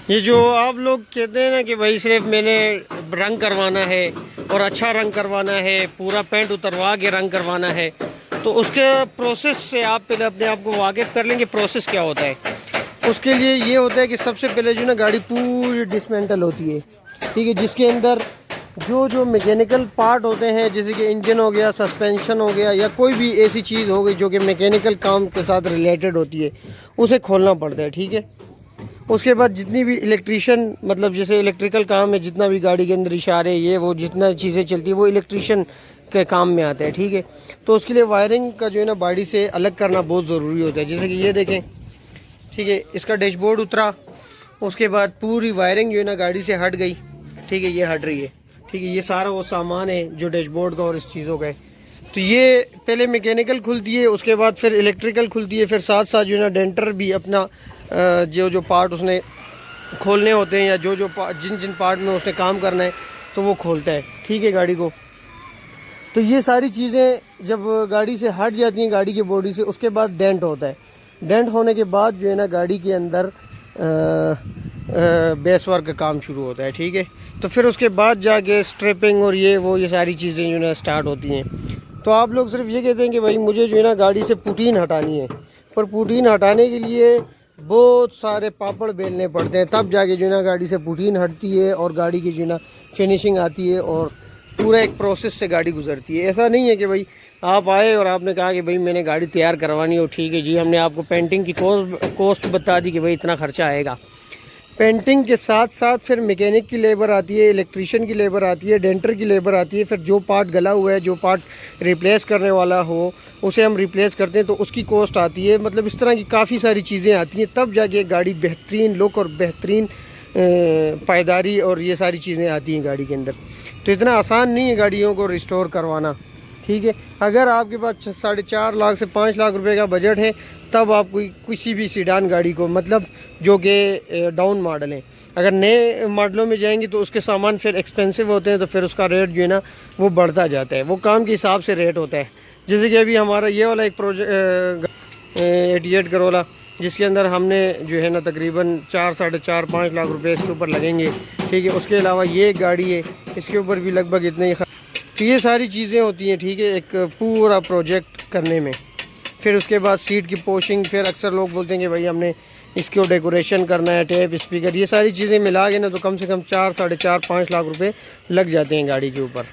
ये जो आप लोग कहते हैं ना कि भाई सिर्फ मैंने रंग करवाना है और अच्छा रंग करवाना है, पूरा पेंट उतरवा के रंग करवाना है, तो उसके प्रोसेस से आप पहले अपने आप को वाकिफ़ कर लेंगे प्रोसेस क्या होता है। उसके लिए ये होता है कि सबसे पहले जो ना गाड़ी पूरी डिसमेंटल होती है, ठीक है, जिसके अंदर जो जो मैकेनिकल पार्ट होते हैं, जैसे कि इंजन हो गया, सस्पेंशन हो गया, या कोई भी ऐसी चीज़ हो गई जो कि मैकेनिकल काम के साथ रिलेटेड होती है, उसे खोलना पड़ता है, ठीक है। उसके बाद जितनी भी इलेक्ट्रिशियन, मतलब जैसे इलेक्ट्रिकल काम है, जितना भी गाड़ी के अंदर इशारे ये वो जितना चीज़ें चलती है वो इलेक्ट्रिशियन के काम में आता है, ठीक है। तो उसके लिए वायरिंग का जो है ना बॉडी से अलग करना बहुत ज़रूरी होता है। जैसे कि ये देखें, ठीक है, इसका डैशबोर्ड उतरा, उसके बाद पूरी वायरिंग जो है ना गाड़ी से हट गई, ठीक है, ये हट रही है, ठीक है। ये सारा वो सामान है जो डैशबोर्ड का और इस चीज़ों का है। तो ये पहले मैकेनिकल खुलती है, उसके बाद फिर इलेक्ट्रिकल खुलती है, फिर साथ साथ जो है ना डेंटर भी अपना जो जो पार्ट उसने खोलने होते हैं, या जो जो जिन जिन पार्ट में उसने काम करना है तो वो खोलता है, ठीक है, गाड़ी को। तो ये सारी चीज़ें जब गाड़ी से हट जाती हैं, गाड़ी की बॉडी से, उसके बाद डेंट होता है। डेंट होने के बाद जो है ना गाड़ी के अंदर बेस वर्क का काम शुरू होता है, ठीक है। तो फिर उसके बाद जाके स्ट्रिपिंग और ये सारी चीज़ें जो है ना स्टार्ट होती हैं। तो आप लोग सिर्फ ये कहते हैं कि भाई मुझे जो है ना गाड़ी से पुटीन हटानी है, पर पुटीन हटाने के लिए बहुत सारे पापड़ बेलने पड़ते हैं, तब जाके जो है ना गाड़ी से पुटीन हटती है और गाड़ी की जो है ना फिनिशिंग आती है और पूरा एक प्रोसेस से गाड़ी गुजरती है। ऐसा नहीं है कि भाई आप आए और आपने कहा कि भाई मैंने गाड़ी तैयार करवानी हो, ठीक है जी, हमने आपको पेंटिंग की कॉस्ट बता दी कि भाई इतना खर्चा आएगा। पेंटिंग के साथ साथ फिर मैकेनिक की लेबर आती है, इलेक्ट्रिशियन की लेबर आती है, डेंटर की लेबर आती है, फिर जो पार्ट गला हुआ है, जो पार्ट रिप्लेस करने वाला हो उसे हम रिप्लेस करते हैं तो उसकी कॉस्ट आती है। मतलब इस तरह की काफ़ी सारी चीज़ें आती हैं, तब जाके गाड़ी बेहतरीन लुक और बेहतरीन पायदारी और ये सारी चीज़ें आती हैं गाड़ी के अंदर। तो इतना आसान नहीं है गाड़ियों को रिस्टोर करवाना, ठीक है। अगर आपके पास 4.5 लाख से 5 लाख रुपए का बजट है, तब आप कोई किसी भी सीडान गाड़ी को, मतलब जो कि डाउन मॉडल है, अगर नए मॉडलों में जाएंगे तो उसके सामान फिर एक्सपेंसिव होते हैं, तो फिर उसका रेट जो है ना वो बढ़ता जाता है, वो काम के हिसाब से रेट होता है। जैसे कि अभी हमारा ये वाला एक प्रोजेक्ट 88 करोला, जिसके अंदर हमने जो है ना तकरीबन 4-4.5 लाख रुपए इसके ऊपर लगेंगे, ठीक है। उसके अलावा ये एक गाड़ी है, इसके ऊपर भी लगभग इतने ही। तो ये सारी चीज़ें होती हैं, ठीक है, एक पूरा प्रोजेक्ट करने में। फिर उसके बाद सीट की पोशिंग, फिर अक्सर लोग बोलते हैं कि भाई हमने इसको डेकोरेशन करना है, टेप, स्पीकर, ये सारी चीज़ें मिला के ना तो कम से कम 4-4.5-5 लाख रुपए लग जाते हैं गाड़ी के ऊपर।